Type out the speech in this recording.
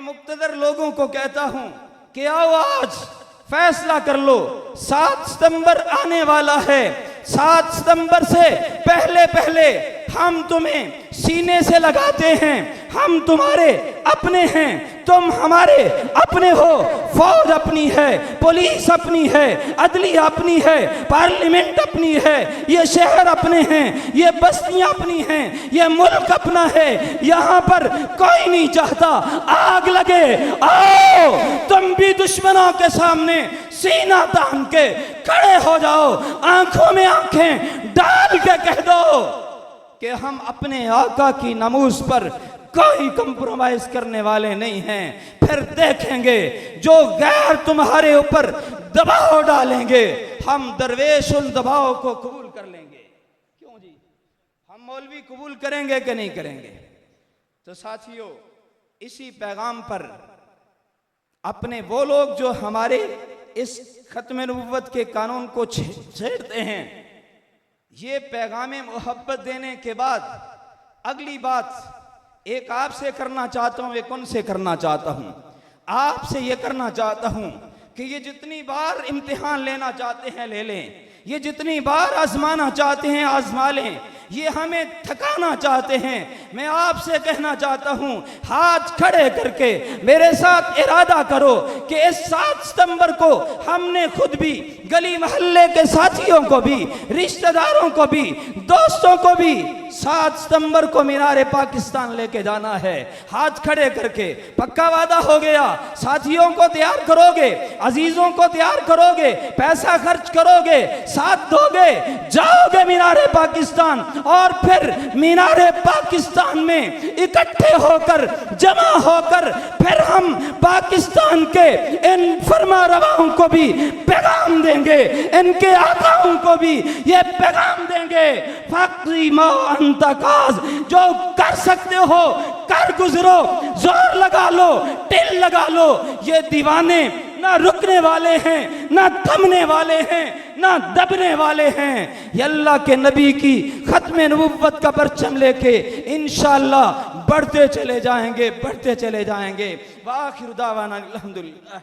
मुक्तदर लोगों को कहता हूं कि आओ आज फैसला कर लो। 7 सितंबर आने वाला है। 7 सितंबर से पहले पहले हम तुम्हें सीने से लगाते हैं। हम तुम्हारे अपने हैं, तुम हमारे अपने हो। फौज अपनी है, पुलिस अपनी है, अदलिया अपनी है, पार्लियामेंट अपनी है, ये शहर अपने हैं, ये बस्तियां अपनी हैं, ये मुल्क अपना है। यहाँ पर कोई नहीं चाहता आग लगे। आओ तुम भी दुश्मनों के सामने सीना तान के खड़े हो जाओ, आंखों में आंखें डाल के कह दो कि हम अपने आका की नमूज पर कोई कंप्रोमाइज करने वाले नहीं हैं। फिर देखेंगे जो गैर तुम्हारे ऊपर दबाव डालेंगे, हम दरवेश उन दबाव को कबूल कर लेंगे। क्यों जी, हम मौलवी कबूल करेंगे कि नहीं करेंगे? तो साथियों, इसी पैगाम पर अपने वो लोग जो हमारे इस खत्म नबुव्वत के कानून को छेड़ते हैं, ये पैगाम मोहब्बत देने के बाद अगली बात एक आपसे करना चाहता हूं, एक उनसे करना चाहता हूं। आपसे ये करना चाहता हूं कि ये जितनी बार इम्तिहान लेना चाहते हैं ले लें, ये जितनी बार आजमाना चाहते हैं आजमा लें, ये हमें थकाना चाहते हैं। मैं आपसे कहना चाहता हूं, हाथ खड़े करके मेरे साथ इरादा करो कि इस 7 सितंबर को हमने खुद भी, गली मोहल्ले के साथियों को भी, रिश्तेदारों को भी, दोस्तों को भी 7 सितंबर को मीनारे पाकिस्तान लेके जाना है। हाथ खड़े करके पक्का वादा हो गया। साथियों को तैयार करोगे, अजीजों को तैयार करोगे, पैसा खर्च करोगे, साथ दोगे, जाओगे मीनारे पाकिस्तान और फिर मीनारे पाकिस्तान में इकट्ठे होकर, जमा होकर फिर हम पाकिस्तान के इन फरमा रवाओं को भी पैगाम देंगे, इनके आकाओं को भी ये पैगाम देंगे। फक्री मो अंतकाज, जो कर सकते हो कर गुजरो, जोर लगा लो, टिल लगा लो। ये दीवाने ना रुकने वाले हैं, ना थमने वाले हैं, ना दबने वाले हैं। ये अल्लाह के नबी की खत्म नबुव्वत का परचम लेके इंशाअल्लाह बढ़ते चले जाएंगे, बढ़ते चले जाएंगे। वाखिर दावाना अल्हम्दुलिल्लाह।